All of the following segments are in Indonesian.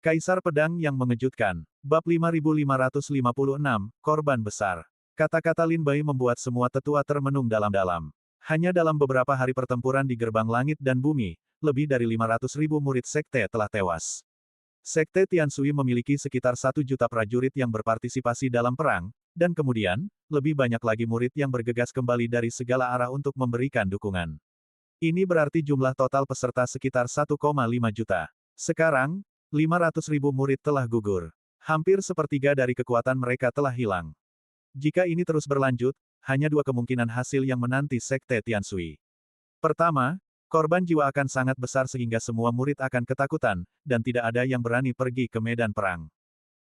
Kaisar Pedang yang Mengejutkan. Bab 5556, Korban Besar. Kata-kata Lin Bai membuat semua tetua termenung dalam-dalam. Hanya dalam beberapa hari pertempuran di gerbang langit dan bumi, lebih dari 500.000 murid sekte telah tewas. Sekte Tianshui memiliki sekitar 1 juta prajurit yang berpartisipasi dalam perang, dan kemudian, lebih banyak lagi murid yang bergegas kembali dari segala arah untuk memberikan dukungan. Ini berarti jumlah total peserta sekitar 1,5 juta. Sekarang, 500.000 murid telah gugur. Hampir sepertiga dari kekuatan mereka telah hilang. Jika ini terus berlanjut, hanya 2 kemungkinan hasil yang menanti Sekte Tianshui. Pertama, korban jiwa akan sangat besar sehingga semua murid akan ketakutan, dan tidak ada yang berani pergi ke medan perang.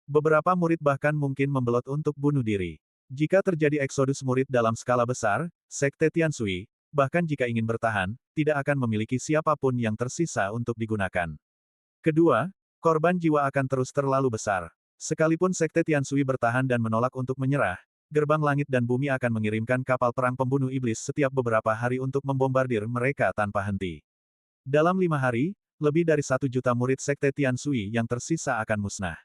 Beberapa murid bahkan mungkin membelot untuk bunuh diri. Jika terjadi eksodus murid dalam skala besar, Sekte Tianshui, bahkan jika ingin bertahan, tidak akan memiliki siapapun yang tersisa untuk digunakan. Kedua, korban jiwa akan terus terlalu besar. Sekalipun Sekte Tianshui bertahan dan menolak untuk menyerah, gerbang langit dan bumi akan mengirimkan kapal perang pembunuh iblis setiap beberapa hari untuk membombardir mereka tanpa henti. Dalam 5 hari, lebih dari 1 juta murid Sekte Tianshui yang tersisa akan musnah.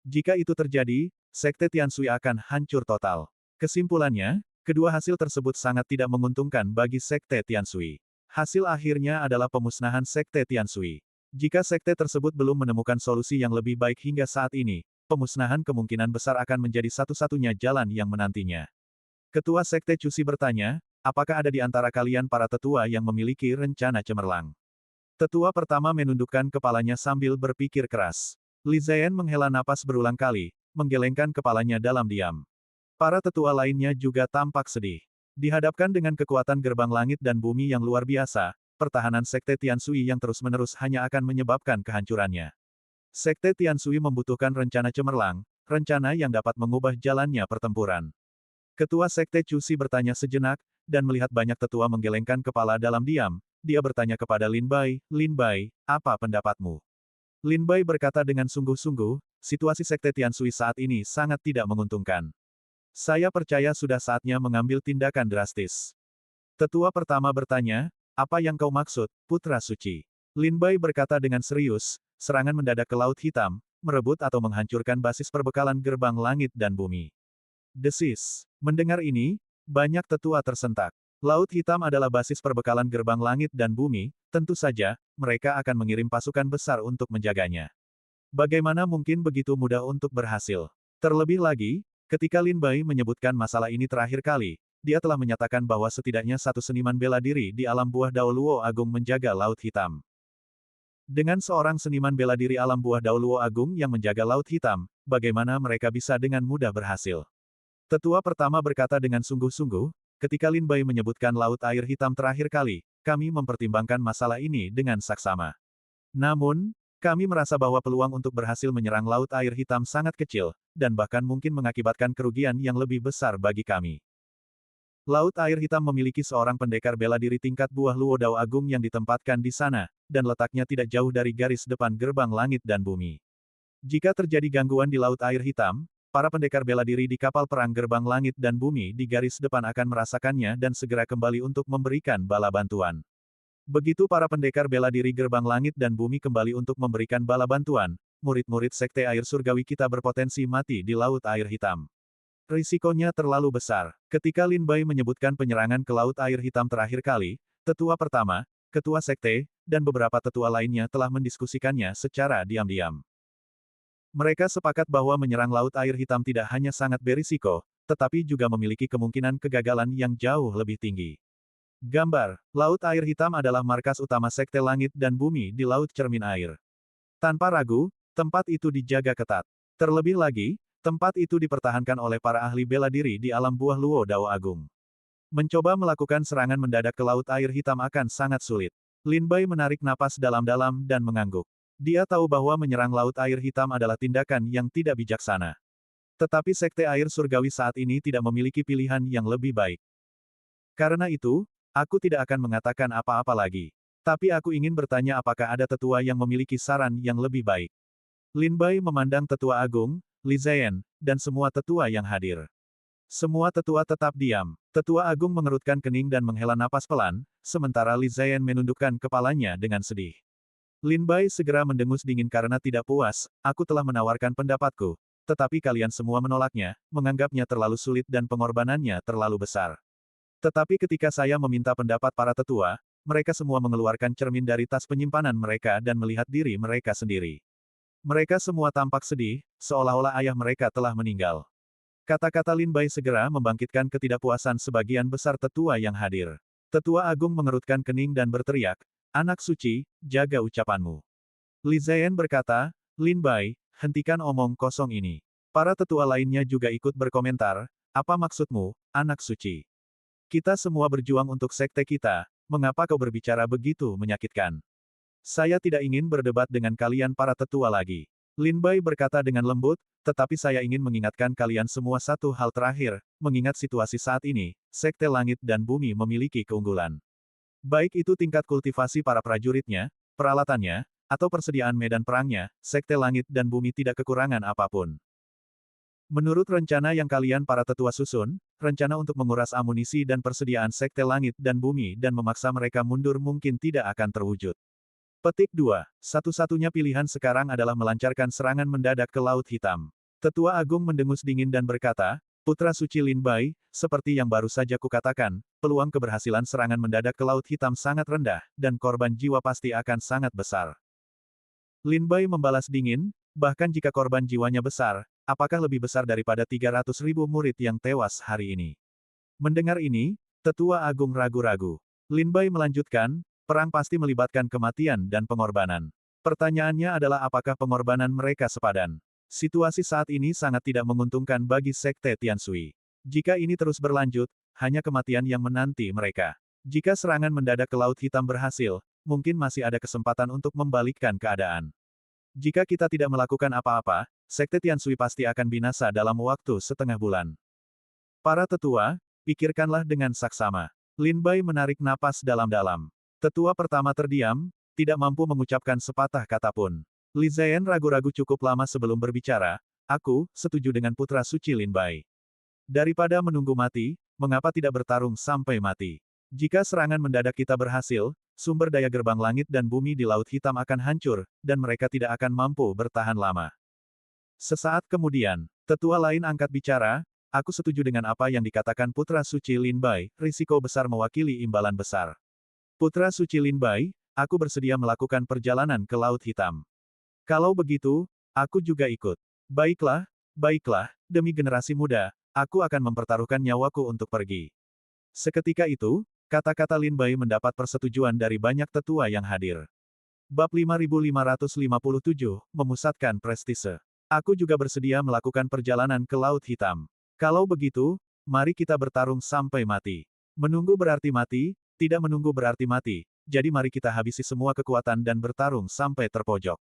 Jika itu terjadi, Sekte Tianshui akan hancur total. Kesimpulannya, kedua hasil tersebut sangat tidak menguntungkan bagi Sekte Tianshui. Hasil akhirnya adalah pemusnahan Sekte Tianshui. Jika sekte tersebut belum menemukan solusi yang lebih baik hingga saat ini, pemusnahan kemungkinan besar akan menjadi satu-satunya jalan yang menantinya. Ketua Sekte Cusi bertanya, apakah ada di antara kalian para tetua yang memiliki rencana cemerlang? Tetua pertama menundukkan kepalanya sambil berpikir keras. Li Ziyan menghela napas berulang kali, menggelengkan kepalanya dalam diam. Para tetua lainnya juga tampak sedih. Dihadapkan dengan kekuatan gerbang langit dan bumi yang luar biasa, pertahanan Sekte Tianshui yang terus-menerus hanya akan menyebabkan kehancurannya. Sekte Tianshui membutuhkan rencana cemerlang, rencana yang dapat mengubah jalannya pertempuran. Ketua Sekte Cusi bertanya sejenak, dan melihat banyak tetua menggelengkan kepala dalam diam, dia bertanya kepada Lin Bai, apa pendapatmu? Lin Bai berkata dengan sungguh-sungguh, situasi Sekte Tianshui saat ini sangat tidak menguntungkan. Saya percaya sudah saatnya mengambil tindakan drastis. Tetua pertama bertanya, apa yang kau maksud, Putra Suci? Lin Bai berkata dengan serius, serangan mendadak ke Laut Hitam, merebut atau menghancurkan basis perbekalan gerbang langit dan bumi. Desis. Mendengar ini, banyak tetua tersentak. Laut Hitam adalah basis perbekalan gerbang langit dan bumi, tentu saja, mereka akan mengirim pasukan besar untuk menjaganya. Bagaimana mungkin begitu mudah untuk berhasil? Terlebih lagi, ketika Lin Bai menyebutkan masalah ini terakhir kali, dia telah menyatakan bahwa setidaknya satu seniman bela diri di alam buah Dao Luo Agung menjaga Laut Hitam. Dengan seorang seniman bela diri alam buah Dao Luo Agung yang menjaga Laut Hitam, bagaimana mereka bisa dengan mudah berhasil? Tetua pertama berkata dengan sungguh-sungguh, ketika Lin Bai menyebutkan Laut Air Hitam terakhir kali, kami mempertimbangkan masalah ini dengan saksama. Namun, kami merasa bahwa peluang untuk berhasil menyerang Laut Air Hitam sangat kecil, dan bahkan mungkin mengakibatkan kerugian yang lebih besar bagi kami. Laut Air Hitam memiliki seorang pendekar bela diri tingkat buah Luo Dao Agung yang ditempatkan di sana, dan letaknya tidak jauh dari garis depan gerbang langit dan bumi. Jika terjadi gangguan di Laut Air Hitam, para pendekar bela diri di kapal perang gerbang langit dan bumi di garis depan akan merasakannya dan segera kembali untuk memberikan bala bantuan. Begitu para pendekar bela diri gerbang langit dan bumi kembali untuk memberikan bala bantuan, murid-murid Sekte Air Surgawi kita berpotensi mati di Laut Air Hitam. Risikonya terlalu besar. Ketika Lin Bai menyebutkan penyerangan ke Laut Air Hitam terakhir kali, tetua pertama, ketua sekte, dan beberapa tetua lainnya telah mendiskusikannya secara diam-diam. Mereka sepakat bahwa menyerang Laut Air Hitam tidak hanya sangat berisiko, tetapi juga memiliki kemungkinan kegagalan yang jauh lebih tinggi. Gambar, Laut Air Hitam adalah markas utama Sekte Langit dan Bumi di Laut Cermin Air. Tanpa ragu, tempat itu dijaga ketat. Terlebih lagi, tempat itu dipertahankan oleh para ahli bela diri di alam buah Luo Dao Agung. Mencoba melakukan serangan mendadak ke Laut Air Hitam akan sangat sulit. Lin Bai menarik napas dalam-dalam dan mengangguk. Dia tahu bahwa menyerang Laut Air Hitam adalah tindakan yang tidak bijaksana. Tetapi Sekte Air Surgawi saat ini tidak memiliki pilihan yang lebih baik. Karena itu, aku tidak akan mengatakan apa-apa lagi. Tapi aku ingin bertanya apakah ada tetua yang memiliki saran yang lebih baik. Lin Bai memandang tetua agung, Li Ziyan, dan semua tetua yang hadir. Semua tetua tetap diam. Tetua agung mengerutkan kening dan menghela napas pelan, sementara Li Ziyan menundukkan kepalanya dengan sedih. Lin Bai segera mendengus dingin karena tidak puas, aku telah menawarkan pendapatku. Tetapi kalian semua menolaknya, menganggapnya terlalu sulit dan pengorbanannya terlalu besar. Tetapi ketika saya meminta pendapat para tetua, mereka semua mengeluarkan cermin dari tas penyimpanan mereka dan melihat diri mereka sendiri. Mereka semua tampak sedih, seolah-olah ayah mereka telah meninggal. Kata-kata Lin Bai segera membangkitkan ketidakpuasan sebagian besar tetua yang hadir. Tetua Agung mengerutkan kening dan berteriak, "Anak suci, jaga ucapanmu." Li Ziyan berkata, "Lin Bai, hentikan omong kosong ini." Para tetua lainnya juga ikut berkomentar, "Apa maksudmu, anak suci? Kita semua berjuang untuk sekte kita, mengapa kau berbicara begitu menyakitkan?" "Saya tidak ingin berdebat dengan kalian para tetua lagi." Lin Bai berkata dengan lembut, "Tetapi saya ingin mengingatkan kalian semua satu hal terakhir, mengingat situasi saat ini, Sekte Langit dan Bumi memiliki keunggulan. Baik itu tingkat kultivasi para prajuritnya, peralatannya, atau persediaan medan perangnya, Sekte Langit dan Bumi tidak kekurangan apapun. Menurut rencana yang kalian para tetua susun, rencana untuk menguras amunisi dan persediaan Sekte Langit dan Bumi dan memaksa mereka mundur mungkin tidak akan terwujud. Petik 2. Satu-satunya pilihan sekarang adalah melancarkan serangan mendadak ke Laut Hitam." Tetua Agung mendengus dingin dan berkata, "Putra suci Lin Bai, seperti yang baru saja kukatakan, peluang keberhasilan serangan mendadak ke Laut Hitam sangat rendah, dan korban jiwa pasti akan sangat besar." Lin Bai membalas dingin, "Bahkan jika korban jiwanya besar, apakah lebih besar daripada 300.000 murid yang tewas hari ini?" Mendengar ini, Tetua Agung ragu-ragu. Lin Bai melanjutkan, "Perang pasti melibatkan kematian dan pengorbanan. Pertanyaannya adalah apakah pengorbanan mereka sepadan. Situasi saat ini sangat tidak menguntungkan bagi Sekte Tianshui. Jika ini terus berlanjut, hanya kematian yang menanti mereka. Jika serangan mendadak ke Laut Hitam berhasil, mungkin masih ada kesempatan untuk membalikkan keadaan. Jika kita tidak melakukan apa-apa, Sekte Tianshui pasti akan binasa dalam waktu setengah bulan." Para tetua, pikirkanlah dengan saksama. Lin Bai menarik napas dalam-dalam. Tetua pertama terdiam, tidak mampu mengucapkan sepatah kata pun. Li Ziyan ragu-ragu cukup lama sebelum berbicara, "Aku setuju dengan putra suci Lin Bai. Daripada menunggu mati, mengapa tidak bertarung sampai mati? Jika serangan mendadak kita berhasil, sumber daya gerbang langit dan bumi di Laut Hitam akan hancur, dan mereka tidak akan mampu bertahan lama." Sesaat kemudian, tetua lain angkat bicara, "Aku setuju dengan apa yang dikatakan putra suci Lin Bai, risiko besar mewakili imbalan besar. Putra suci Lin Bai, aku bersedia melakukan perjalanan ke Laut Hitam. Kalau begitu, aku juga ikut." "Baiklah, baiklah, demi generasi muda, aku akan mempertaruhkan nyawaku untuk pergi." Seketika itu, kata-kata Lin Bai mendapat persetujuan dari banyak tetua yang hadir. Bab 5557, Memusatkan Prestise. "Aku juga bersedia melakukan perjalanan ke Laut Hitam. Kalau begitu, mari kita bertarung sampai mati. Menunggu berarti mati, tidak menunggu berarti mati, jadi mari kita habisi semua kekuatan dan bertarung sampai terpojok."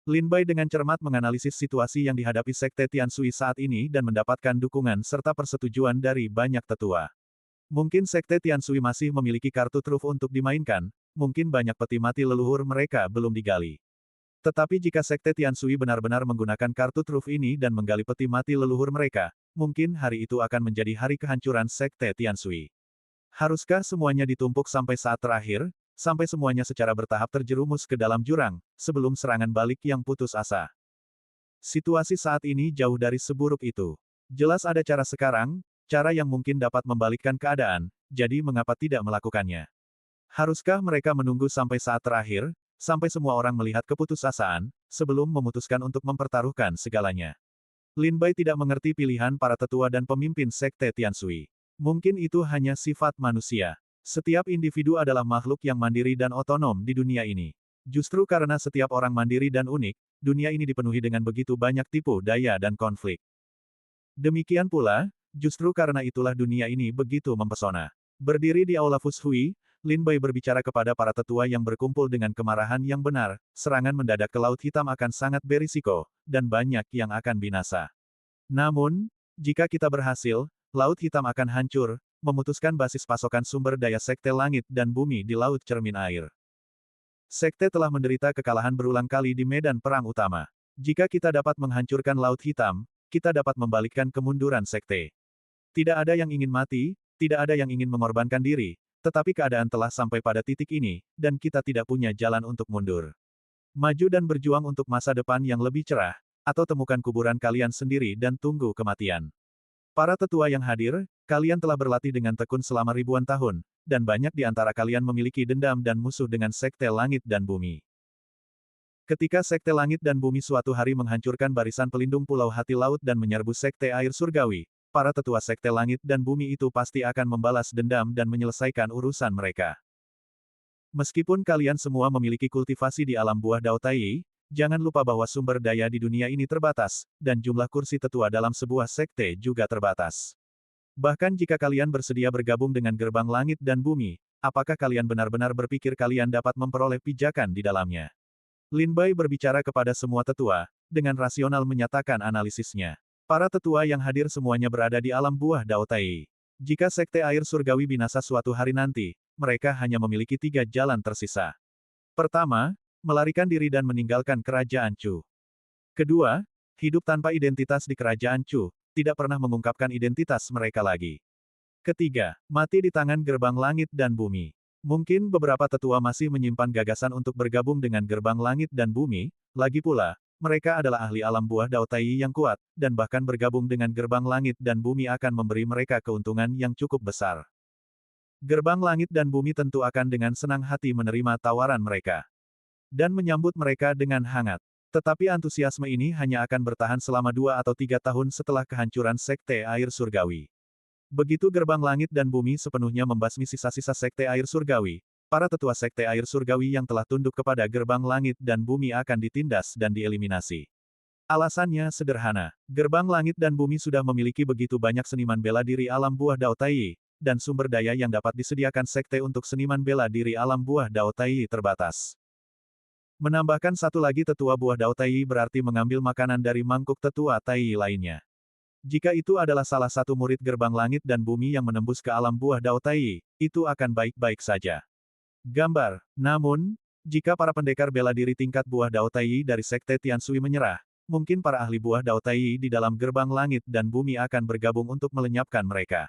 Lin Bai dengan cermat menganalisis situasi yang dihadapi Sekte Tianshui saat ini dan mendapatkan dukungan serta persetujuan dari banyak tetua. Mungkin Sekte Tianshui masih memiliki kartu truf untuk dimainkan, mungkin banyak peti mati leluhur mereka belum digali. Tetapi jika Sekte Tianshui benar-benar menggunakan kartu truf ini dan menggali peti mati leluhur mereka, mungkin hari itu akan menjadi hari kehancuran Sekte Tianshui. Haruskah semuanya ditumpuk sampai saat terakhir, sampai semuanya secara bertahap terjerumus ke dalam jurang, sebelum serangan balik yang putus asa? Situasi saat ini jauh dari seburuk itu. Jelas ada cara sekarang, cara yang mungkin dapat membalikkan keadaan, jadi mengapa tidak melakukannya? Haruskah mereka menunggu sampai saat terakhir, sampai semua orang melihat keputusasaan, sebelum memutuskan untuk mempertaruhkan segalanya? Lin Bai tidak mengerti pilihan para tetua dan pemimpin Sekte Tianshui. Mungkin itu hanya sifat manusia. Setiap individu adalah makhluk yang mandiri dan otonom di dunia ini. Justru karena setiap orang mandiri dan unik, dunia ini dipenuhi dengan begitu banyak tipu daya dan konflik. Demikian pula, justru karena itulah dunia ini begitu mempesona. Berdiri di Aula Fushui, Lin Bai berbicara kepada para tetua yang berkumpul dengan kemarahan yang benar, serangan mendadak ke Laut Hitam akan sangat berisiko, dan banyak yang akan binasa. Namun, jika kita berhasil, Laut Hitam akan hancur, memutuskan basis pasokan sumber daya Sekte Langit dan Bumi di Laut Cermin Air. Sekte telah menderita kekalahan berulang kali di medan perang utama. Jika kita dapat menghancurkan Laut Hitam, kita dapat membalikkan kemunduran Sekte. Tidak ada yang ingin mati, tidak ada yang ingin mengorbankan diri, Tetapi keadaan telah sampai pada titik ini, dan kita tidak punya jalan untuk mundur. Maju dan berjuang untuk masa depan yang lebih cerah, atau temukan kuburan kalian sendiri dan tunggu kematian. Para tetua yang hadir, kalian telah berlatih dengan tekun selama ribuan tahun, dan banyak di antara kalian memiliki dendam dan musuh dengan Sekte Langit dan Bumi. Ketika Sekte Langit dan Bumi suatu hari menghancurkan barisan pelindung Pulau Hati Laut dan menyerbu Sekte Air Surgawi, para tetua Sekte Langit dan Bumi itu pasti akan membalas dendam dan menyelesaikan urusan mereka. Meskipun kalian semua memiliki kultivasi di alam buah Dao Tai, jangan lupa bahwa sumber daya di dunia ini terbatas, dan jumlah kursi tetua dalam sebuah sekte juga terbatas. Bahkan jika kalian bersedia bergabung dengan Gerbang Langit dan Bumi, apakah kalian benar-benar berpikir kalian dapat memperoleh pijakan di dalamnya? Lin Bai berbicara kepada semua tetua, dengan rasional menyatakan analisisnya. Para tetua yang hadir semuanya berada di alam buah Dao Tai. Jika Sekte Air Surgawi binasa suatu hari nanti, mereka hanya memiliki 3 jalan tersisa. Pertama, melarikan diri dan meninggalkan kerajaan Chu. Kedua, hidup tanpa identitas di kerajaan Chu, tidak pernah mengungkapkan identitas mereka lagi. Ketiga, mati di tangan Gerbang Langit dan Bumi. Mungkin beberapa tetua masih menyimpan gagasan untuk bergabung dengan Gerbang Langit dan Bumi, lagi pula, mereka adalah ahli alam buah Dao Tai yang kuat, dan bahkan bergabung dengan Gerbang Langit dan Bumi akan memberi mereka keuntungan yang cukup besar. Gerbang Langit dan Bumi tentu akan dengan senang hati menerima tawaran mereka. Dan menyambut mereka dengan hangat. Tetapi antusiasme ini hanya akan bertahan selama 2 atau 3 tahun setelah kehancuran Sekte Air Surgawi. Begitu Gerbang Langit dan Bumi sepenuhnya membasmi sisa-sisa Sekte Air Surgawi, para tetua Sekte Air Surgawi yang telah tunduk kepada Gerbang Langit dan Bumi akan ditindas dan dieliminasi. Alasannya sederhana. Gerbang Langit dan Bumi sudah memiliki begitu banyak seniman bela diri alam buah Dao Tai, dan sumber daya yang dapat disediakan sekte untuk seniman bela diri alam buah Dao Tai terbatas. Menambahkan satu lagi tetua buah Dao Tai berarti mengambil makanan dari mangkuk tetua Tai lainnya. Jika itu adalah salah satu murid Gerbang Langit dan Bumi yang menembus ke alam buah Dao Tai, itu akan baik-baik saja. Gambar. Namun, jika para pendekar bela diri tingkat buah Dao Tai dari Sekte Tianshui menyerah, mungkin para ahli buah Dao Tai di dalam Gerbang Langit dan Bumi akan bergabung untuk melenyapkan mereka.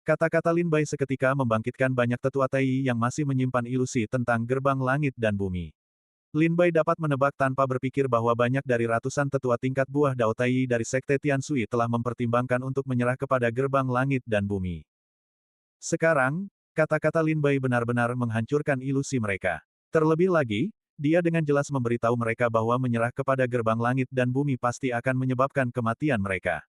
Kata-kata Lin Bai seketika membangkitkan banyak tetua Tai yang masih menyimpan ilusi tentang Gerbang Langit dan Bumi. Lin Bai dapat menebak tanpa berpikir bahwa banyak dari ratusan tetua tingkat buah Dao Tai dari Sekte Tianshui telah mempertimbangkan untuk menyerah kepada Gerbang Langit dan Bumi. Sekarang, kata-kata Lin Bai benar-benar menghancurkan ilusi mereka. Terlebih lagi, dia dengan jelas memberitahu mereka bahwa menyerah kepada Gerbang Langit dan Bumi pasti akan menyebabkan kematian mereka.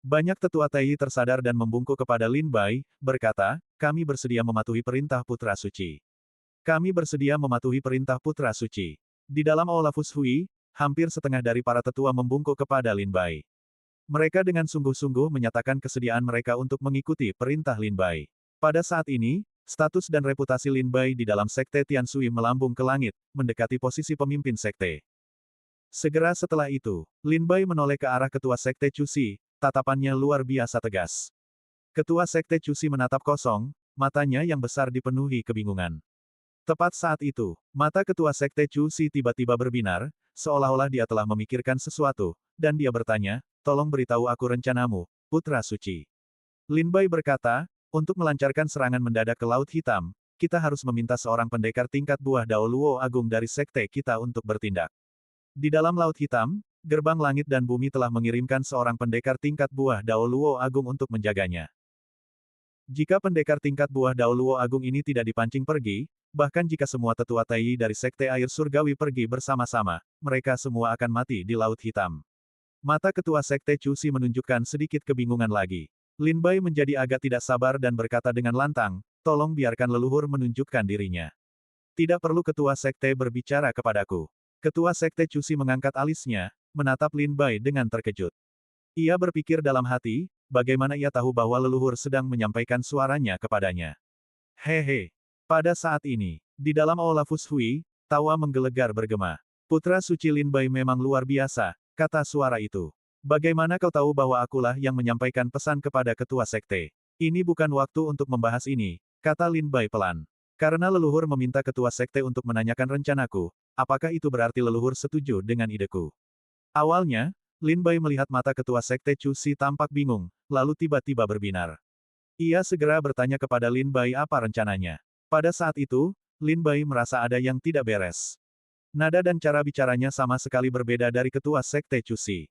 Banyak tetua Tai tersadar dan membungkuk kepada Lin Bai, berkata, kami bersedia mematuhi perintah Putra Suci. Kami bersedia mematuhi perintah Putra Suci. Di dalam Aula Fushui, hampir setengah dari para tetua membungkuk kepada Lin Bai. Mereka dengan sungguh-sungguh menyatakan kesediaan mereka untuk mengikuti perintah Lin Bai. Pada saat ini, status dan reputasi Lin Bai di dalam Sekte Tianshui melambung ke langit, mendekati posisi pemimpin sekte. Segera setelah itu, Lin Bai menoleh ke arah ketua Sekte Cusi, tatapannya luar biasa tegas. Ketua Sekte Cusi menatap kosong, matanya yang besar dipenuhi kebingungan. Tepat saat itu, mata ketua Sekte Cusi tiba-tiba berbinar, seolah-olah dia telah memikirkan sesuatu, dan dia bertanya, tolong beritahu aku rencanamu, Putra Suci. Lin Bai berkata, untuk melancarkan serangan mendadak ke Laut Hitam, kita harus meminta seorang pendekar tingkat buah Dao Luo Agung dari sekte kita untuk bertindak. Di dalam Laut Hitam, Gerbang Langit dan Bumi telah mengirimkan seorang pendekar tingkat buah Dao Luo Agung untuk menjaganya. Jika pendekar tingkat buah Dao Luo Agung ini tidak dipancing pergi, bahkan jika semua tetua Tai dari Sekte Air Surgawi pergi bersama-sama, mereka semua akan mati di Laut Hitam. Mata ketua Sekte Cusi menunjukkan sedikit kebingungan lagi. Lin Bai menjadi agak tidak sabar dan berkata dengan lantang, tolong biarkan leluhur menunjukkan dirinya. Tidak perlu ketua sekte berbicara kepadaku. Ketua Sekte Cusi mengangkat alisnya, menatap Lin Bai dengan terkejut. Ia berpikir dalam hati, bagaimana ia tahu bahwa leluhur sedang menyampaikan suaranya kepadanya. Hehe. Pada saat ini, di dalam Aula Fushui, tawa menggelegar bergema. Putra suci Lin Bai memang luar biasa, kata suara itu. Bagaimana kau tahu bahwa akulah yang menyampaikan pesan kepada ketua sekte? Ini bukan waktu untuk membahas ini, kata Lin Bai pelan. Karena leluhur meminta ketua sekte untuk menanyakan rencanaku, apakah itu berarti leluhur setuju dengan ideku? Awalnya, Lin Bai melihat mata ketua sekte Cusi tampak bingung, lalu tiba-tiba berbinar. Ia segera bertanya kepada Lin Bai apa rencananya. Pada saat itu, Lin Bai merasa ada yang tidak beres. Nada dan cara bicaranya sama sekali berbeda dari ketua Sekte Cusi.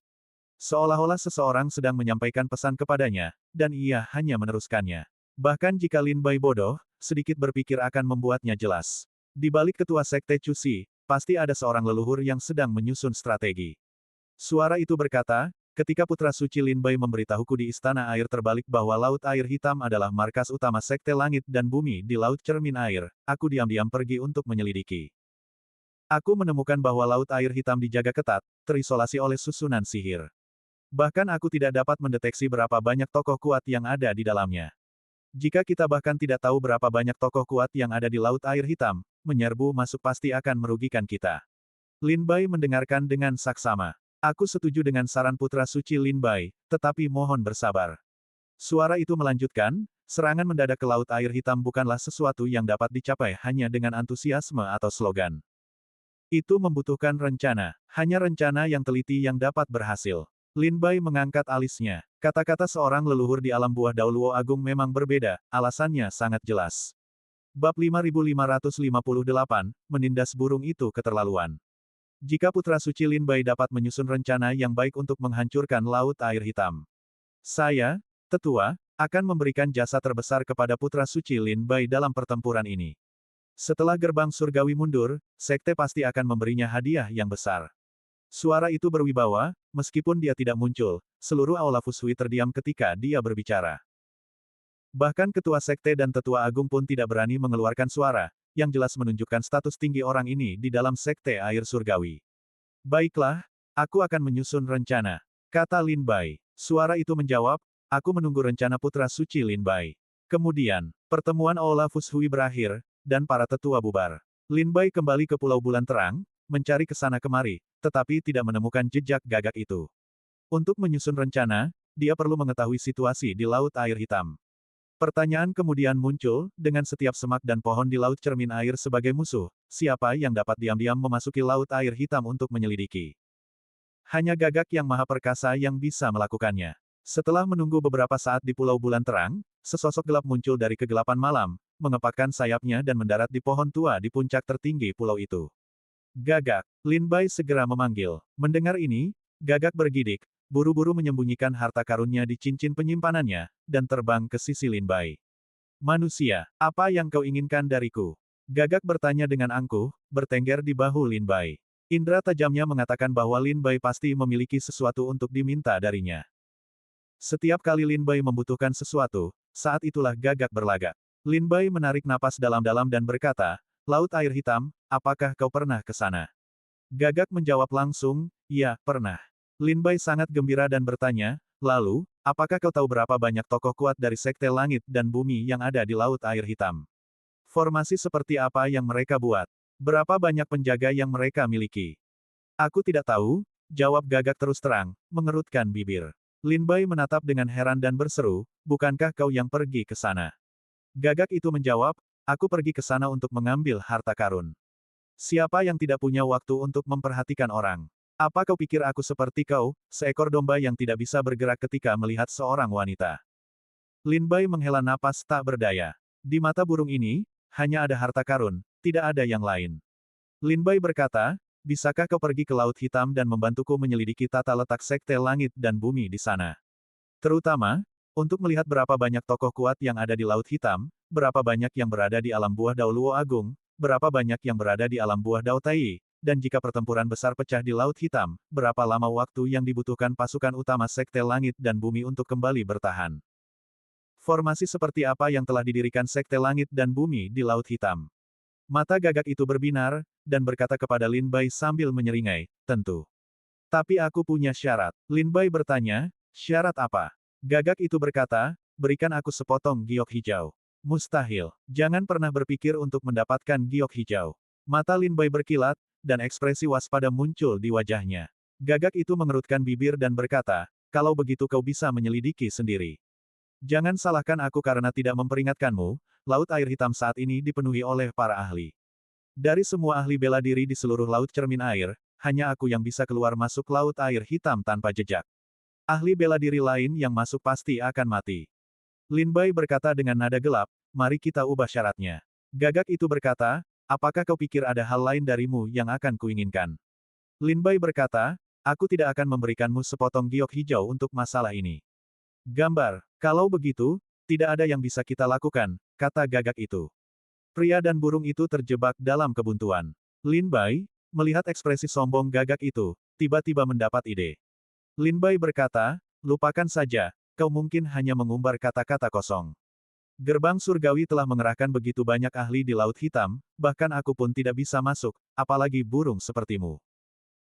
Seolah-olah seseorang sedang menyampaikan pesan kepadanya, dan ia hanya meneruskannya. Bahkan jika Lin Bai bodoh, sedikit berpikir akan membuatnya jelas. Di balik ketua Sekte Cusi, pasti ada seorang leluhur yang sedang menyusun strategi. Suara itu berkata, ketika Putra Suci Lin Bai memberitahuku di Istana Air Terbalik bahwa Laut Air Hitam adalah markas utama Sekte Langit dan Bumi di Laut Cermin Air, aku diam-diam pergi untuk menyelidiki. Aku menemukan bahwa Laut Air Hitam dijaga ketat, terisolasi oleh susunan sihir. Bahkan aku tidak dapat mendeteksi berapa banyak tokoh kuat yang ada di dalamnya. Jika kita bahkan tidak tahu berapa banyak tokoh kuat yang ada di Laut Air Hitam, menyerbu masuk pasti akan merugikan kita. Lin Bai mendengarkan dengan saksama. Aku setuju dengan saran Putra Suci Lin Bai, tetapi mohon bersabar. Suara itu melanjutkan, serangan mendadak ke Laut Air Hitam bukanlah sesuatu yang dapat dicapai hanya dengan antusiasme atau slogan. Itu membutuhkan rencana, hanya rencana yang teliti yang dapat berhasil. Lin Bai mengangkat alisnya. Kata-kata seorang leluhur di alam buah Dauluo Agung memang berbeda, alasannya sangat jelas. Bab 5558, menindas burung itu keterlaluan. Jika Putra Suci Lin Bai dapat menyusun rencana yang baik untuk menghancurkan Laut Air Hitam, saya, tetua, akan memberikan jasa terbesar kepada Putra Suci Lin Bai dalam pertempuran ini. Setelah gerbang surgawi mundur, sekte pasti akan memberinya hadiah yang besar. Suara itu berwibawa, meskipun dia tidak muncul, seluruh aula Fushui terdiam ketika dia berbicara. Bahkan ketua sekte dan tetua agung pun tidak berani mengeluarkan suara, yang jelas menunjukkan status tinggi orang ini di dalam sekte air surgawi. Baiklah, aku akan menyusun rencana, kata Lin Bai. Suara itu menjawab, aku menunggu rencana Putra Suci Lin Bai. Kemudian, pertemuan aula Fushui berakhir, dan para tetua bubar. Lin Bai kembali ke Pulau Bulan Terang, mencari kesana kemari, tetapi tidak menemukan jejak gagak itu. Untuk menyusun rencana, dia perlu mengetahui situasi di Laut Air Hitam. Pertanyaan kemudian muncul, dengan setiap semak dan pohon di Laut Cermin Air sebagai musuh, siapa yang dapat diam-diam memasuki Laut Air Hitam untuk menyelidiki? Hanya gagak yang maha perkasa yang bisa melakukannya. Setelah menunggu beberapa saat di Pulau Bulan Terang, sesosok gelap muncul dari kegelapan malam, mengepakkan sayapnya dan mendarat di pohon tua di puncak tertinggi pulau itu. Gagak, Lin Bai segera memanggil. Mendengar ini, Gagak bergidik, buru-buru menyembunyikan harta karunnya di cincin penyimpanannya, dan terbang ke sisi Lin Bai. Manusia, apa yang kau inginkan dariku? Gagak bertanya dengan angkuh, bertengger di bahu Lin Bai. Indra tajamnya mengatakan bahwa Lin Bai pasti memiliki sesuatu untuk diminta darinya. Setiap kali Lin Bai membutuhkan sesuatu, saat itulah Gagak berlagak. Lin Bai menarik napas dalam-dalam dan berkata, Laut Air Hitam, apakah kau pernah ke sana? Gagak menjawab langsung, ya, pernah. Lin Bai sangat gembira dan bertanya, lalu, apakah kau tahu berapa banyak tokoh kuat dari Sekte Langit dan Bumi yang ada di Laut Air Hitam? Formasi seperti apa yang mereka buat? Berapa banyak penjaga yang mereka miliki? Aku tidak tahu, jawab Gagak terus terang, mengerutkan bibir. Lin Bai menatap dengan heran dan berseru, bukankah kau yang pergi ke sana? Gagak itu menjawab, aku pergi ke sana untuk mengambil harta karun. Siapa yang tidak punya waktu untuk memperhatikan orang? Apa kau pikir aku seperti kau, seekor domba yang tidak bisa bergerak ketika melihat seorang wanita? Lin Bai menghela napas tak berdaya. Di mata burung ini, hanya ada harta karun, tidak ada yang lain. Lin Bai berkata, bisakah kau pergi ke Laut Hitam dan membantuku menyelidiki tata letak Sekte Langit dan Bumi di sana? Terutama, untuk melihat berapa banyak tokoh kuat yang ada di Laut Hitam, berapa banyak yang berada di alam buah Dauluo Agung, berapa banyak yang berada di alam buah Dao Tai, dan jika pertempuran besar pecah di Laut Hitam, berapa lama waktu yang dibutuhkan pasukan utama Sekte Langit dan Bumi untuk kembali bertahan? Formasi seperti apa yang telah didirikan Sekte Langit dan Bumi di Laut Hitam? Mata Gagak itu berbinar, dan berkata kepada Lin Bai sambil menyeringai, tentu. Tapi aku punya syarat. Lin Bai bertanya, syarat apa? Gagak itu berkata, berikan aku sepotong giok hijau. Mustahil. Jangan pernah berpikir untuk mendapatkan giok hijau. Mata Lin Bai berkilat, dan ekspresi waspada muncul di wajahnya. Gagak itu mengerutkan bibir dan berkata, kalau begitu kau bisa menyelidiki sendiri. Jangan salahkan aku karena tidak memperingatkanmu, Laut Air Hitam saat ini dipenuhi oleh para ahli. Dari semua ahli bela diri di seluruh Laut Cermin Air, hanya aku yang bisa keluar masuk Laut Air Hitam tanpa jejak. Ahli bela diri lain yang masuk pasti akan mati. Lin Bai berkata dengan nada gelap, mari kita ubah syaratnya. Gagak itu berkata, apakah kau pikir ada hal lain darimu yang akan kuinginkan? Lin Bai berkata, aku tidak akan memberikanmu sepotong giok hijau untuk masalah ini. Gambar, kalau begitu, tidak ada yang bisa kita lakukan, kata gagak itu. Pria dan burung itu terjebak dalam kebuntuan. Lin Bai, melihat ekspresi sombong gagak itu, tiba-tiba mendapat ide. Lin Bai berkata, lupakan saja, kau mungkin hanya mengumbar kata-kata kosong. Gerbang surgawi telah mengerahkan begitu banyak ahli di Laut Hitam, bahkan aku pun tidak bisa masuk, apalagi burung sepertimu.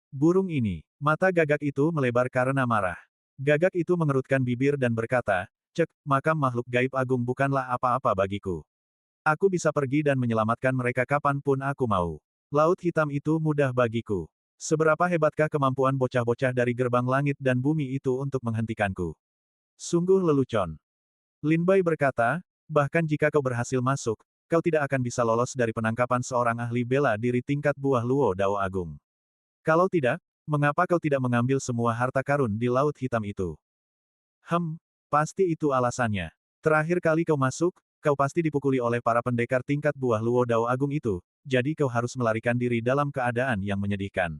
Burung ini, mata gagak itu melebar karena marah. Gagak itu mengerutkan bibir dan berkata, cek, makam makhluk gaib agung bukanlah apa-apa bagiku. Aku bisa pergi dan menyelamatkan mereka kapanpun aku mau. Laut Hitam itu mudah bagiku. Seberapa hebatkah kemampuan bocah-bocah dari gerbang langit dan bumi itu untuk menghentikanku? Sungguh lelucon. Lin Bai berkata, bahkan jika kau berhasil masuk, kau tidak akan bisa lolos dari penangkapan seorang ahli bela diri tingkat buah Luo Dao Agung. Kalau tidak, mengapa kau tidak mengambil semua harta karun di Laut Hitam itu? Pasti itu alasannya. Terakhir kali kau masuk, kau pasti dipukuli oleh para pendekar tingkat buah Luo Dao Agung itu, jadi kau harus melarikan diri dalam keadaan yang menyedihkan.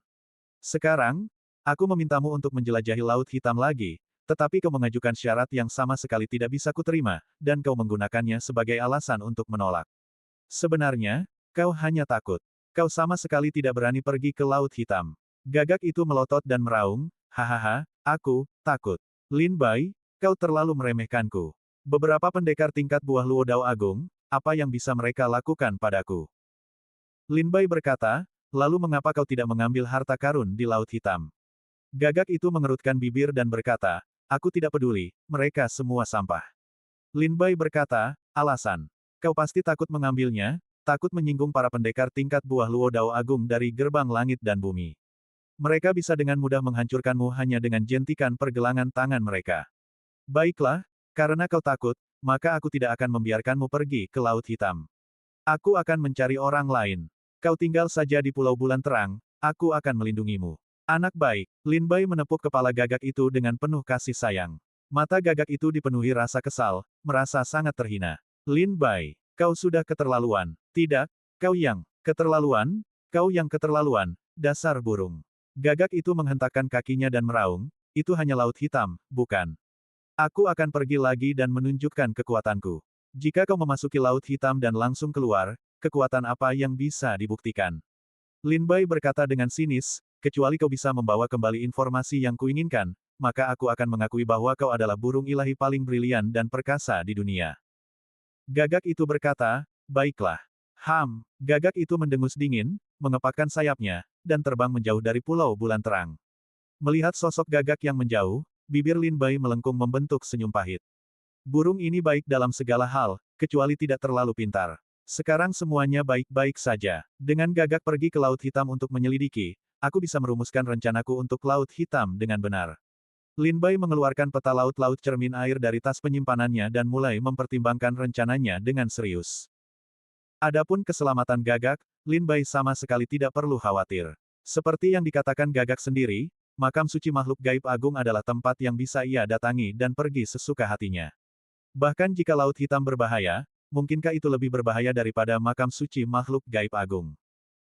Sekarang, aku memintamu untuk menjelajahi Laut Hitam lagi, tetapi kau mengajukan syarat yang sama sekali tidak bisa kuterima, dan kau menggunakannya sebagai alasan untuk menolak. Sebenarnya, kau hanya takut. Kau sama sekali tidak berani pergi ke Laut Hitam. Gagak itu melotot dan meraung, hahaha, aku takut. Lin Bai, kau terlalu meremehkanku. Beberapa pendekar tingkat buah Luo Dao Agung, apa yang bisa mereka lakukan padaku? Lin Bai berkata, lalu mengapa kau tidak mengambil harta karun di Laut Hitam? Gagak itu mengerutkan bibir dan berkata, aku tidak peduli, mereka semua sampah. Lin Bai berkata, alasan. Kau pasti takut mengambilnya, takut menyinggung para pendekar tingkat buah Luo Dao Agung dari gerbang langit dan bumi. Mereka bisa dengan mudah menghancurkanmu hanya dengan jentikan pergelangan tangan mereka. Baiklah, karena kau takut, maka aku tidak akan membiarkanmu pergi ke Laut Hitam. Aku akan mencari orang lain. Kau tinggal saja di Pulau Bulan Terang, aku akan melindungimu. Anak baik, Lin Bai menepuk kepala gagak itu dengan penuh kasih sayang. Mata gagak itu dipenuhi rasa kesal, merasa sangat terhina. Lin Bai, kau sudah keterlaluan. Tidak, kau yang keterlaluan, dasar burung. Gagak itu menghentakkan kakinya dan meraung, itu hanya Laut Hitam, bukan? Aku akan pergi lagi dan menunjukkan kekuatanku. Jika kau memasuki Laut Hitam dan langsung keluar, kekuatan apa yang bisa dibuktikan? Lin Bai berkata dengan sinis, kecuali kau bisa membawa kembali informasi yang kuinginkan, maka aku akan mengakui bahwa kau adalah burung ilahi paling brilian dan perkasa di dunia. Gagak itu berkata, baiklah. Gagak itu mendengus dingin, mengepakkan sayapnya, dan terbang menjauh dari Pulau Bulan Terang. Melihat sosok gagak yang menjauh, bibir Lin Bai melengkung membentuk senyum pahit. Burung ini baik dalam segala hal, kecuali tidak terlalu pintar. Sekarang semuanya baik-baik saja. Dengan gagak pergi ke Laut Hitam untuk menyelidiki, aku bisa merumuskan rencanaku untuk Laut Hitam dengan benar. Lin Bai mengeluarkan peta laut-laut cermin air dari tas penyimpanannya dan mulai mempertimbangkan rencananya dengan serius. Adapun keselamatan gagak, Lin Bai sama sekali tidak perlu khawatir. Seperti yang dikatakan gagak sendiri, makam suci makhluk gaib agung adalah tempat yang bisa ia datangi dan pergi sesuka hatinya. Bahkan jika Laut Hitam berbahaya, mungkinkah itu lebih berbahaya daripada makam suci makhluk gaib agung?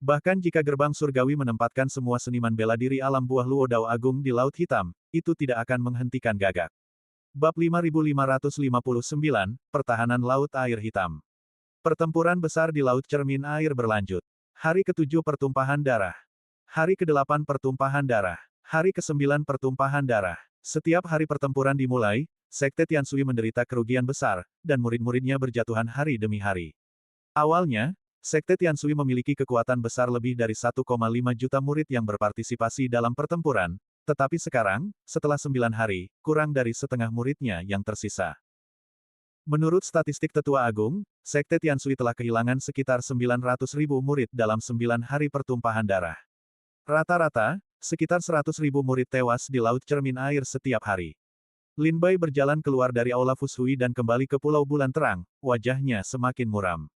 Bahkan jika gerbang surgawi menempatkan semua seniman bela diri alam buah Luo Dao Agung di Laut Hitam, itu tidak akan menghentikan gagak. Bab 5559, Pertahanan Laut Air Hitam. Pertempuran besar di Laut Cermin Air berlanjut. Hari ke-7 Pertumpahan Darah. Hari ke-8 Pertumpahan Darah. Hari ke-9 Pertumpahan Darah. Setiap hari pertempuran dimulai, Sekte Tianshui menderita kerugian besar, dan murid-muridnya berjatuhan hari demi hari. Awalnya, Sekte Tianshui memiliki kekuatan besar lebih dari 1,5 juta murid yang berpartisipasi dalam pertempuran, tetapi sekarang, setelah 9 hari, kurang dari setengah muridnya yang tersisa. Menurut statistik Tetua Agung, Sekte Tianshui telah kehilangan sekitar 900.000 murid dalam 9 hari pertumpahan darah. Rata-rata, sekitar 100.000 murid tewas di Laut Cermin Air setiap hari. Lin Bai berjalan keluar dari Aula Fushui dan kembali ke Pulau Bulan Terang, wajahnya semakin muram.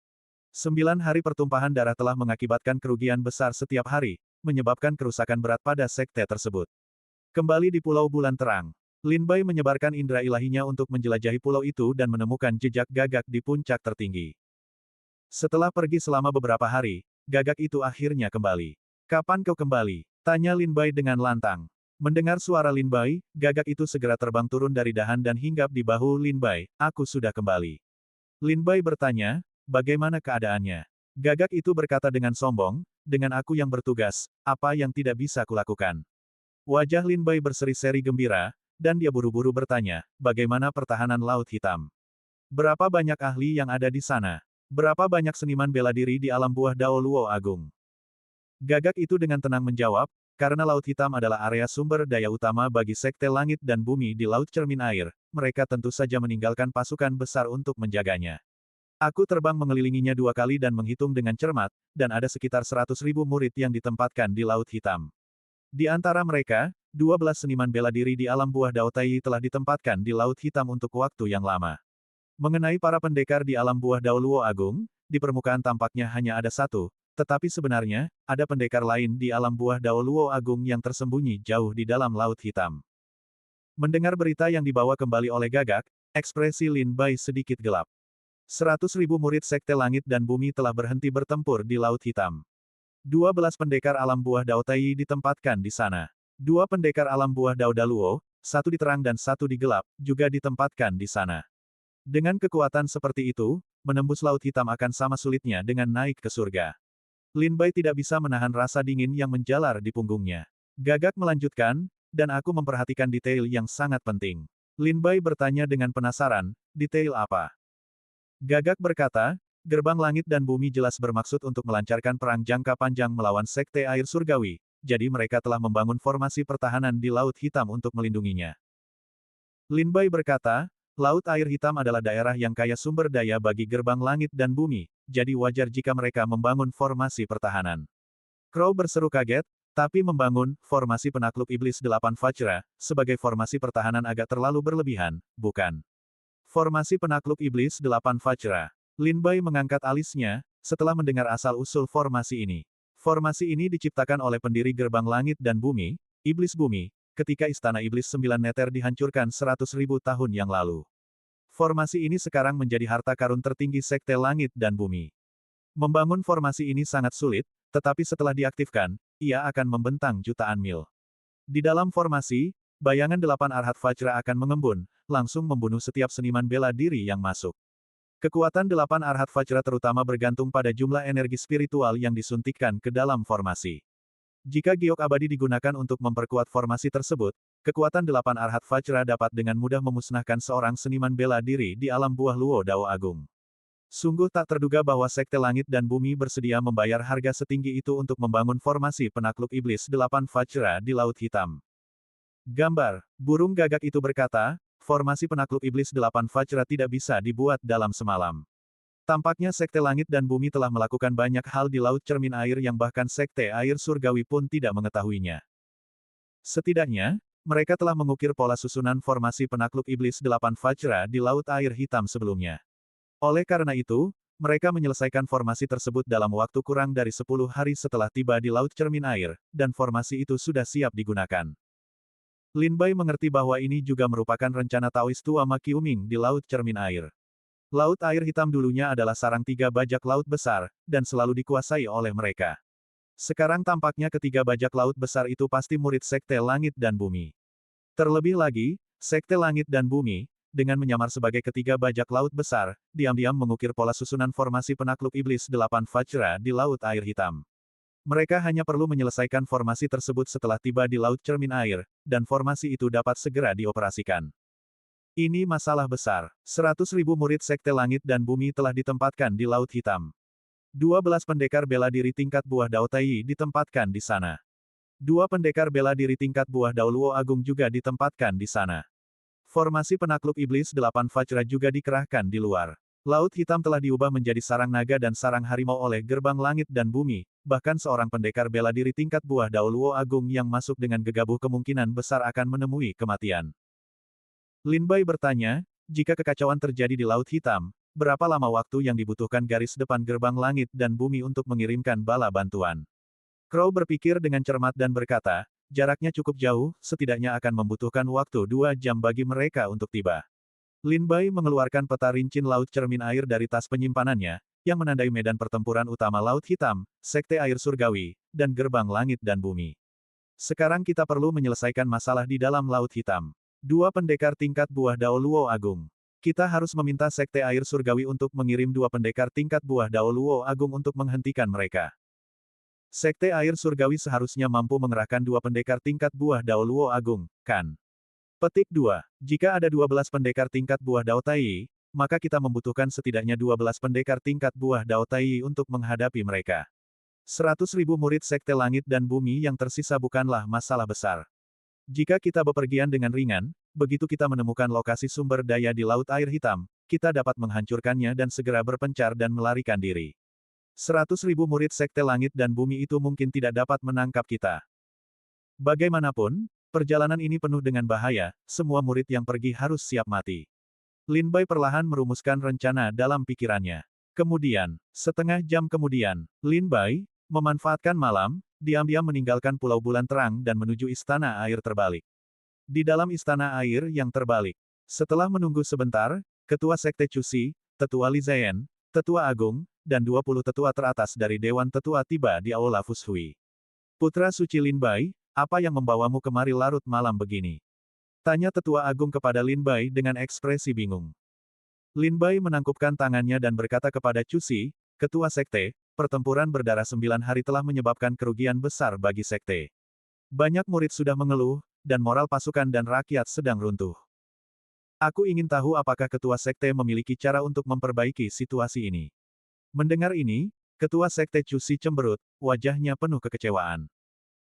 9 hari pertumpahan darah telah mengakibatkan kerugian besar setiap hari, menyebabkan kerusakan berat pada sekte tersebut. Kembali di Pulau Bulan Terang. Lin Bai menyebarkan indera ilahinya untuk menjelajahi pulau itu dan menemukan jejak gagak di puncak tertinggi. Setelah pergi selama beberapa hari, gagak itu akhirnya kembali. "Kapan kau kembali?" tanya Lin Bai dengan lantang. Mendengar suara Lin Bai, gagak itu segera terbang turun dari dahan dan hinggap di bahu Lin Bai. "Aku sudah kembali." Lin Bai bertanya, "Bagaimana keadaannya?" Gagak itu berkata dengan sombong, "Dengan aku yang bertugas, apa yang tidak bisa kulakukan?" Wajah Lin Bai berseri-seri gembira, dan dia buru-buru bertanya, "Bagaimana pertahanan Laut Hitam? Berapa banyak ahli yang ada di sana? Berapa banyak seniman bela diri di alam buah Dao Luo Agung?" Gagak itu dengan tenang menjawab, "Karena Laut Hitam adalah area sumber daya utama bagi Sekte Langit dan Bumi di Laut Cermin Air, mereka tentu saja meninggalkan pasukan besar untuk menjaganya. Aku terbang mengelilinginya 2 kali dan menghitung dengan cermat, dan ada sekitar 100.000 murid yang ditempatkan di Laut Hitam. Di antara mereka, 12 seniman bela diri di alam buah Dao Tai telah ditempatkan di Laut Hitam untuk waktu yang lama. Mengenai para pendekar di alam buah Dao Luo Agung, di permukaan tampaknya hanya ada satu, tetapi sebenarnya, ada pendekar lain di alam buah Dao Luo Agung yang tersembunyi jauh di dalam Laut Hitam." Mendengar berita yang dibawa kembali oleh Gagak, ekspresi Lin Bai sedikit gelap. 100.000 murid Sekte Langit dan Bumi telah berhenti bertempur di Laut Hitam. 12 pendekar alam buah Dao Tai ditempatkan di sana. 2 pendekar alam buah Dao Daluo, satu di terang dan satu di gelap, juga ditempatkan di sana. Dengan kekuatan seperti itu, menembus Laut Hitam akan sama sulitnya dengan naik ke surga. Lin Bai tidak bisa menahan rasa dingin yang menjalar di punggungnya. Gagak melanjutkan, "Dan aku memperhatikan detail yang sangat penting." Lin Bai bertanya dengan penasaran, "Detail apa?" Gagak berkata, "Gerbang langit dan bumi jelas bermaksud untuk melancarkan perang jangka panjang melawan Sekte Air Surgawi, jadi mereka telah membangun formasi pertahanan di Laut Hitam untuk melindunginya." Lin Bai berkata, "Laut Air Hitam adalah daerah yang kaya sumber daya bagi gerbang langit dan bumi, jadi wajar jika mereka membangun formasi pertahanan." Crow berseru kaget, "Tapi membangun formasi penakluk iblis 8 Vajra sebagai formasi pertahanan agak terlalu berlebihan, bukan?" Formasi penakluk iblis 8 Vajra. Lin Bai mengangkat alisnya, setelah mendengar asal-usul formasi ini. Formasi ini diciptakan oleh pendiri gerbang langit dan bumi, Iblis Bumi, ketika Istana Iblis 9 Neter dihancurkan 100.000 tahun yang lalu. Formasi ini sekarang menjadi harta karun tertinggi Sekte Langit dan Bumi. Membangun formasi ini sangat sulit, tetapi setelah diaktifkan, ia akan membentang jutaan mil. Di dalam formasi, bayangan 8 Arhat Vajra akan mengembun, langsung membunuh setiap seniman bela diri yang masuk. Kekuatan 8 Arhat Vajra terutama bergantung pada jumlah energi spiritual yang disuntikkan ke dalam formasi. Jika giok abadi digunakan untuk memperkuat formasi tersebut, kekuatan 8 Arhat Vajra dapat dengan mudah memusnahkan seorang seniman bela diri di alam buah Luo Dao Agung. Sungguh tak terduga bahwa Sekte Langit dan Bumi bersedia membayar harga setinggi itu untuk membangun formasi penakluk iblis 8 Vajra di Laut Hitam. Gambar, burung gagak itu berkata, "Formasi penakluk iblis 8 Vajra tidak bisa dibuat dalam semalam." Tampaknya Sekte Langit dan Bumi telah melakukan banyak hal di Laut Cermin Air yang bahkan Sekte Air Surgawi pun tidak mengetahuinya. Setidaknya, mereka telah mengukir pola susunan formasi penakluk iblis 8 Vajra di Laut Air Hitam sebelumnya. Oleh karena itu, mereka menyelesaikan formasi tersebut dalam waktu kurang dari 10 hari setelah tiba di Laut Cermin Air, dan formasi itu sudah siap digunakan. Lin Bai mengerti bahwa ini juga merupakan rencana Taois tua Ma Qiuming di Laut Cermin Air. Laut Air Hitam dulunya adalah sarang 3 bajak laut besar, dan selalu dikuasai oleh mereka. Sekarang tampaknya ketiga bajak laut besar itu pasti murid Sekte Langit dan Bumi. Terlebih lagi, Sekte Langit dan Bumi, dengan menyamar sebagai ketiga bajak laut besar, diam-diam mengukir pola susunan formasi penakluk iblis 8 Vajra di Laut Air Hitam. Mereka hanya perlu menyelesaikan formasi tersebut setelah tiba di Laut Cermin Air, dan formasi itu dapat segera dioperasikan. Ini masalah besar. 100.000 murid Sekte Langit dan Bumi telah ditempatkan di Laut Hitam. 12 pendekar bela diri tingkat buah Dao Tai ditempatkan di sana. 2 pendekar bela diri tingkat buah Dao Luo Agung juga ditempatkan di sana. Formasi penakluk iblis 8 Vajra juga dikerahkan di luar. Laut Hitam telah diubah menjadi sarang naga dan sarang harimau oleh gerbang langit dan bumi, bahkan seorang pendekar bela diri tingkat buah Dao Luo Agung yang masuk dengan gegabah kemungkinan besar akan menemui kematian. Lin Bai bertanya, "Jika kekacauan terjadi di Laut Hitam, berapa lama waktu yang dibutuhkan garis depan gerbang langit dan bumi untuk mengirimkan bala bantuan?" Crow berpikir dengan cermat dan berkata, jaraknya cukup jauh, setidaknya akan membutuhkan waktu 2 jam bagi mereka untuk tiba. Lin Bai mengeluarkan peta rincin laut cermin air dari tas penyimpanannya, yang menandai medan pertempuran utama Laut Hitam, Sekte Air Surgawi, dan Gerbang Langit dan Bumi. Sekarang kita perlu menyelesaikan masalah di dalam Laut Hitam. 2 pendekar tingkat buah Dao Luo Agung. Kita harus meminta Sekte Air Surgawi untuk mengirim 2 pendekar tingkat buah Dao Luo Agung untuk menghentikan mereka. Sekte Air Surgawi seharusnya mampu mengerahkan 2 pendekar tingkat buah Dao Luo Agung, kan? Petik 2. Jika ada 12 pendekar tingkat buah Dao Tai, maka kita membutuhkan setidaknya 12 pendekar tingkat buah Dao Tai untuk menghadapi mereka. 100.000 murid Sekte Langit dan Bumi yang tersisa bukanlah masalah besar. Jika kita bepergian dengan ringan, begitu kita menemukan lokasi sumber daya di Laut Air Hitam, kita dapat menghancurkannya dan segera berpencar dan melarikan diri. 100.000 murid Sekte Langit dan Bumi itu mungkin tidak dapat menangkap kita. Bagaimanapun, perjalanan ini penuh dengan bahaya, semua murid yang pergi harus siap mati. Lin Bai perlahan merumuskan rencana dalam pikirannya. Kemudian, setengah jam kemudian, Lin Bai memanfaatkan malam, diam-diam meninggalkan Pulau Bulan Terang dan menuju Istana Air Terbalik. Di dalam Istana Air yang terbalik, setelah menunggu sebentar, Ketua Sekte Cusi, Tetua Li Zian, Tetua Agung, dan 20 tetua teratas dari Dewan Tetua tiba di Aula Fushui. Putra suci Lin Bai, apa yang membawamu kemari larut malam begini? Tanya Tetua Agung kepada Lin Bai dengan ekspresi bingung. Lin Bai menangkupkan tangannya dan berkata kepada Cusi, Ketua Sekte, pertempuran berdarah 9 hari telah menyebabkan kerugian besar bagi Sekte. Banyak murid sudah mengeluh, dan moral pasukan dan rakyat sedang runtuh. Aku ingin tahu apakah Ketua Sekte memiliki cara untuk memperbaiki situasi ini. Mendengar ini, Ketua Sekte Cusi cemberut, wajahnya penuh kekecewaan.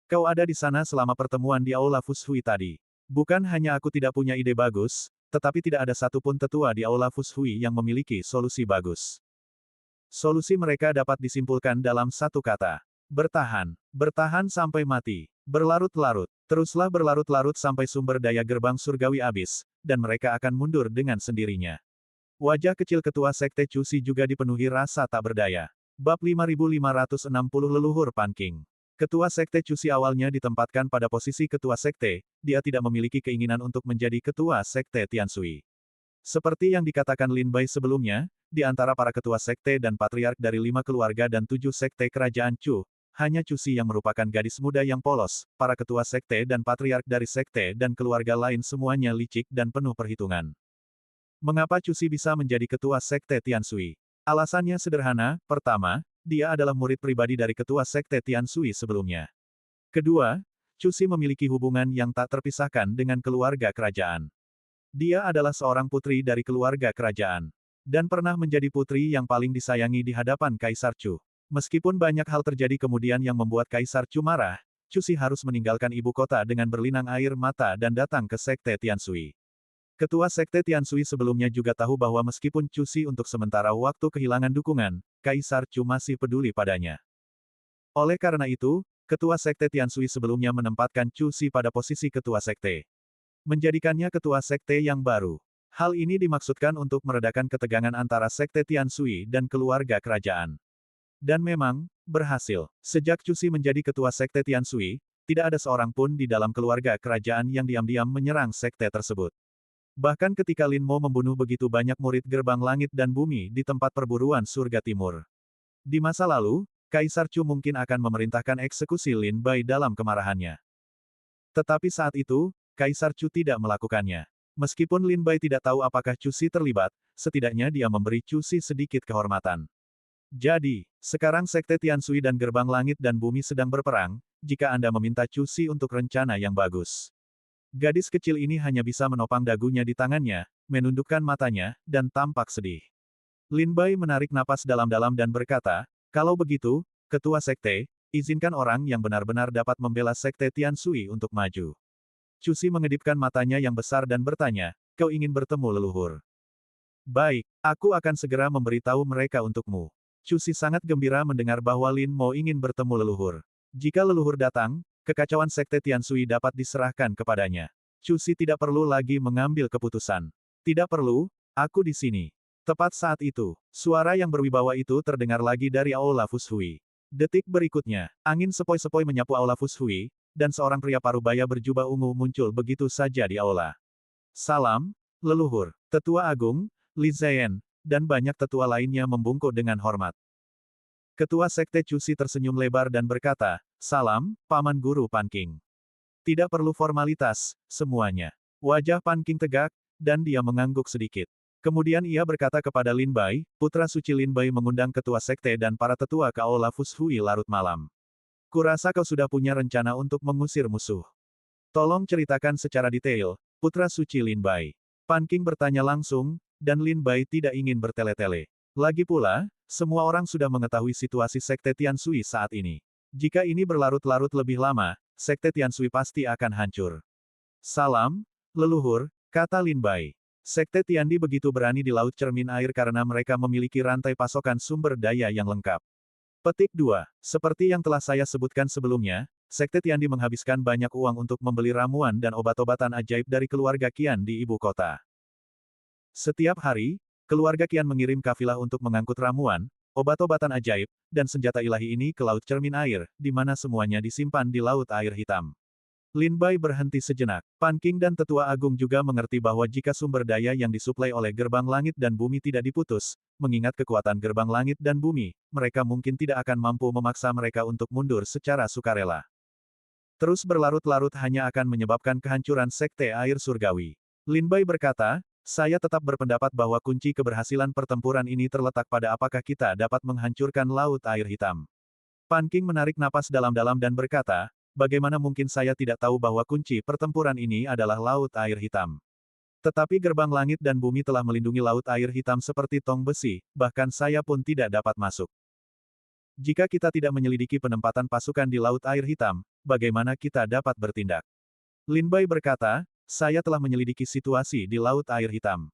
Kau ada di sana selama pertemuan di Aula Fushui tadi. Bukan hanya aku tidak punya ide bagus, tetapi tidak ada satupun tetua di Aula Fushui yang memiliki solusi bagus. Solusi mereka dapat disimpulkan dalam satu kata. Bertahan. Bertahan sampai mati. Berlarut-larut. Teruslah berlarut-larut sampai sumber daya gerbang surgawi habis, dan mereka akan mundur dengan sendirinya. Wajah kecil Ketua Sekte Cusi juga dipenuhi rasa tak berdaya. Bab 5560 Leluhur Panking. Ketua Sekte Cusi awalnya ditempatkan pada posisi Ketua Sekte, dia tidak memiliki keinginan untuk menjadi Ketua Sekte Tianshui. Seperti yang dikatakan Lin Bai sebelumnya, di antara para Ketua Sekte dan Patriark dari 5 keluarga dan 7 Sekte Kerajaan Chu, hanya Cusi yang merupakan gadis muda yang polos, para Ketua Sekte dan Patriark dari Sekte dan keluarga lain semuanya licik dan penuh perhitungan. Mengapa Cusi bisa menjadi Ketua Sekte Tianshui? Alasannya sederhana, pertama, dia adalah murid pribadi dari Ketua Sekte Tianshui sebelumnya. Kedua, Cusi memiliki hubungan yang tak terpisahkan dengan keluarga kerajaan. Dia adalah seorang putri dari keluarga kerajaan. Dan pernah menjadi putri yang paling disayangi di hadapan Kaisar Chu. Meskipun banyak hal terjadi kemudian yang membuat Kaisar Chu marah, Cusi harus meninggalkan ibu kota dengan berlinang air mata dan datang ke Sekte Tianshui. Ketua Sekte Tianshui sebelumnya juga tahu bahwa meskipun Cusi untuk sementara waktu kehilangan dukungan, Kaisar Chu masih peduli padanya. Oleh karena itu, Ketua Sekte Tianshui sebelumnya menempatkan Cusi pada posisi Ketua Sekte. Menjadikannya Ketua Sekte yang baru. Hal ini dimaksudkan untuk meredakan ketegangan antara Sekte Tianshui dan keluarga kerajaan. Dan memang, berhasil. Sejak Cusi menjadi Ketua Sekte Tianshui, tidak ada seorang pun di dalam keluarga kerajaan yang diam-diam menyerang sekte tersebut. Bahkan ketika Lin Mo membunuh begitu banyak murid gerbang langit dan bumi di tempat perburuan surga timur. Di masa lalu, Kaisar Chu mungkin akan memerintahkan eksekusi Lin Bai dalam kemarahannya. Tetapi saat itu, Kaisar Chu tidak melakukannya. Meskipun Lin Bai tidak tahu apakah Cusi terlibat, setidaknya dia memberi Cusi sedikit kehormatan. Jadi, sekarang Sekte Tianshui dan Gerbang Langit dan Bumi sedang berperang, jika Anda meminta Cusi untuk rencana yang bagus. Gadis kecil ini hanya bisa menopang dagunya di tangannya, menundukkan matanya, dan tampak sedih. Lin Bai menarik napas dalam-dalam dan berkata, kalau begitu, Ketua Sekte, izinkan orang yang benar-benar dapat membela Sekte Tianshui untuk maju. Cusi mengedipkan matanya yang besar dan bertanya, kau ingin bertemu leluhur? Baik, aku akan segera memberitahu mereka untukmu. Cusi sangat gembira mendengar bahwa Lin Mo ingin bertemu leluhur. Jika leluhur datang, kekacauan Sekte Tianshui dapat diserahkan kepadanya. Cusi tidak perlu lagi mengambil keputusan. Tidak perlu, aku di sini. Tepat saat itu, suara yang berwibawa itu terdengar lagi dari Aula Fushui. Detik berikutnya, angin sepoi-sepoi menyapu Aula Fushui, dan seorang pria parubaya berjubah ungu muncul begitu saja di aula. Salam, leluhur, Tetua Agung, Li Ziyan, dan banyak tetua lainnya membungkuk dengan hormat. Ketua Sekte Cusi tersenyum lebar dan berkata, "Salam, Paman Guru Pan Qing. Tidak perlu formalitas, semuanya." Wajah Pan Qing tegak, dan dia mengangguk sedikit. Kemudian ia berkata kepada Lin Bai, putra suci Lin Bai mengundang ketua sekte dan para tetua ke aula Fushui larut malam. Kurasa kau sudah punya rencana untuk mengusir musuh. Tolong ceritakan secara detail, putra suci Lin Bai. Pan Qing bertanya langsung, dan Lin Bai tidak ingin bertele-tele. Lagi pula, semua orang sudah mengetahui situasi Sekte Tianshui saat ini. Jika ini berlarut-larut lebih lama, Sekte Tianshui pasti akan hancur. Salam, leluhur, kata Lin Bai. Sekte Tiandi begitu berani di Laut Cermin Air karena mereka memiliki rantai pasokan sumber daya yang lengkap. Petik 2. Seperti yang telah saya sebutkan sebelumnya, Sekte Tiandi menghabiskan banyak uang untuk membeli ramuan dan obat-obatan ajaib dari keluarga Qian di ibu kota. Setiap hari, keluarga Qian mengirim kafilah untuk mengangkut ramuan, obat-obatan ajaib, dan senjata ilahi ini ke Laut Cermin Air, di mana semuanya disimpan di Laut Air Hitam. Lin Bai berhenti sejenak. Pan Qing dan Tetua Agung juga mengerti bahwa jika sumber daya yang disuplai oleh gerbang langit dan bumi tidak diputus, mengingat kekuatan gerbang langit dan bumi, mereka mungkin tidak akan mampu memaksa mereka untuk mundur secara sukarela. Terus berlarut-larut hanya akan menyebabkan kehancuran Sekte Air Surgawi. Lin Bai berkata, saya tetap berpendapat bahwa kunci keberhasilan pertempuran ini terletak pada apakah kita dapat menghancurkan Laut Air Hitam. Pan Qing menarik napas dalam-dalam dan berkata, bagaimana mungkin saya tidak tahu bahwa kunci pertempuran ini adalah Laut Air Hitam. Tetapi gerbang langit dan bumi telah melindungi Laut Air Hitam seperti tong besi, bahkan saya pun tidak dapat masuk. Jika kita tidak menyelidiki penempatan pasukan di Laut Air Hitam, bagaimana kita dapat bertindak? Lin Bai berkata, saya telah menyelidiki situasi di Laut Air Hitam.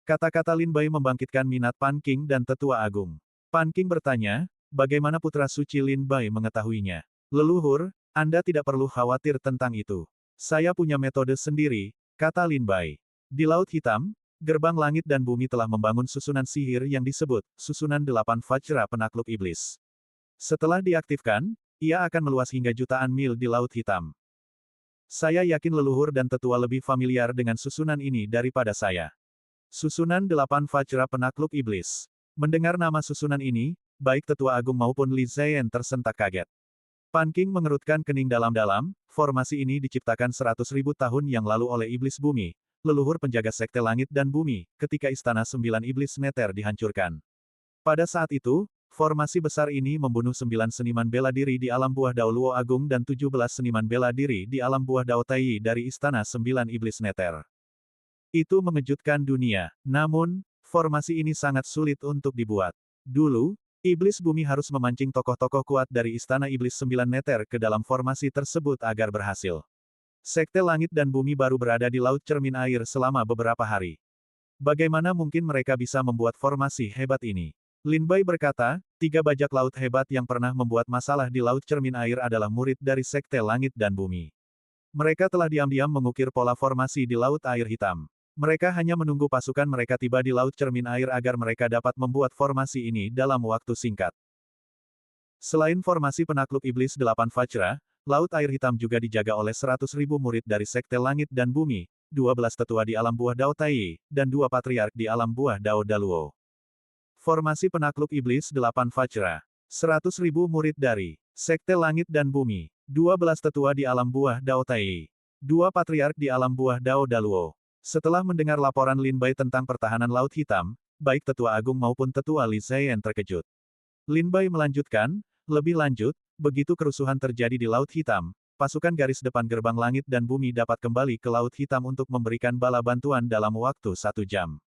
Kata-kata Lin Bai membangkitkan minat Pan Qing dan Tetua Agung. Pan Qing bertanya, bagaimana putra suci Lin Bai mengetahuinya? Leluhur, Anda tidak perlu khawatir tentang itu. Saya punya metode sendiri, kata Lin Bai. Di Laut Hitam, gerbang langit dan bumi telah membangun susunan sihir yang disebut, susunan 8 Vajra Penakluk Iblis. Setelah diaktifkan, ia akan meluas hingga jutaan mil di Laut Hitam. Saya yakin leluhur dan tetua lebih familiar dengan susunan ini daripada saya. Susunan 8 Vajra Penakluk Iblis. Mendengar nama susunan ini, baik Tetua Agung maupun Li Ziyan tersentak kaget. Pan Qing mengerutkan kening dalam-dalam, formasi ini diciptakan 100.000 tahun yang lalu oleh Iblis Bumi, leluhur penjaga Sekte Langit dan Bumi, ketika Istana 9 Iblis Neter dihancurkan. Pada saat itu, formasi besar ini membunuh 9 seniman bela diri di alam buah Dao Luo Agung dan 17 seniman bela diri di alam buah Dao Tai dari Istana 9 Iblis Neter. Itu mengejutkan dunia, namun, formasi ini sangat sulit untuk dibuat. Dulu, Iblis Bumi harus memancing tokoh-tokoh kuat dari Istana Iblis 9 Neter ke dalam formasi tersebut agar berhasil. Sekte Langit dan Bumi baru berada di Laut Cermin Air selama beberapa hari. Bagaimana mungkin mereka bisa membuat formasi hebat ini? Lin Bai berkata, 3 bajak laut hebat yang pernah membuat masalah di Laut Cermin Air adalah murid dari Sekte Langit dan Bumi. Mereka telah diam-diam mengukir pola formasi di Laut Air Hitam. Mereka hanya menunggu pasukan mereka tiba di Laut Cermin Air agar mereka dapat membuat formasi ini dalam waktu singkat. Selain formasi penakluk Iblis 8 Vajra, Laut Air Hitam juga dijaga oleh 100.000 murid dari Sekte Langit dan Bumi, 12 tetua di alam buah Dao Tai, dan 2 patriark di alam buah Dao Daluo. Formasi penakluk Iblis 8 Vajra. 100.000 murid dari Sekte Langit dan Bumi. 12 tetua di alam buah Dao Tai. 2 patriark di alam buah Dao Daluo. Setelah mendengar laporan Lin Bai tentang pertahanan Laut Hitam, baik Tetua Agung maupun Tetua Li Ziyan terkejut. Lin Bai melanjutkan, lebih lanjut, begitu kerusuhan terjadi di Laut Hitam, pasukan garis depan gerbang langit dan bumi dapat kembali ke Laut Hitam untuk memberikan bala bantuan dalam waktu 1 jam.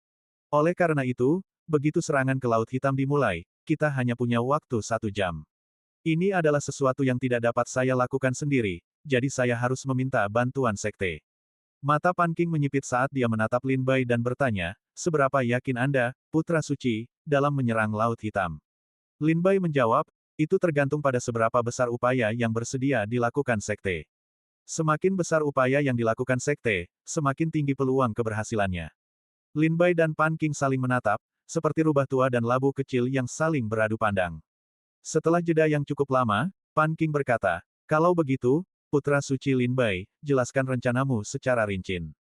Oleh karena itu, begitu serangan ke Laut Hitam dimulai, kita hanya punya waktu 1 jam. Ini adalah sesuatu yang tidak dapat saya lakukan sendiri, jadi saya harus meminta bantuan sekte. Mata Pan Qing menyipit saat dia menatap Lin Bai dan bertanya, seberapa yakin Anda, Putra Suci, dalam menyerang Laut Hitam? Lin Bai menjawab, itu tergantung pada seberapa besar upaya yang bersedia dilakukan sekte. Semakin besar upaya yang dilakukan sekte, semakin tinggi peluang keberhasilannya. Lin Bai dan Pan Qing saling menatap, seperti rubah tua dan labu kecil yang saling beradu pandang. Setelah jeda yang cukup lama, Pan Qing berkata, kalau begitu, Putra suci Lin Bai, jelaskan rencanamu secara rinci.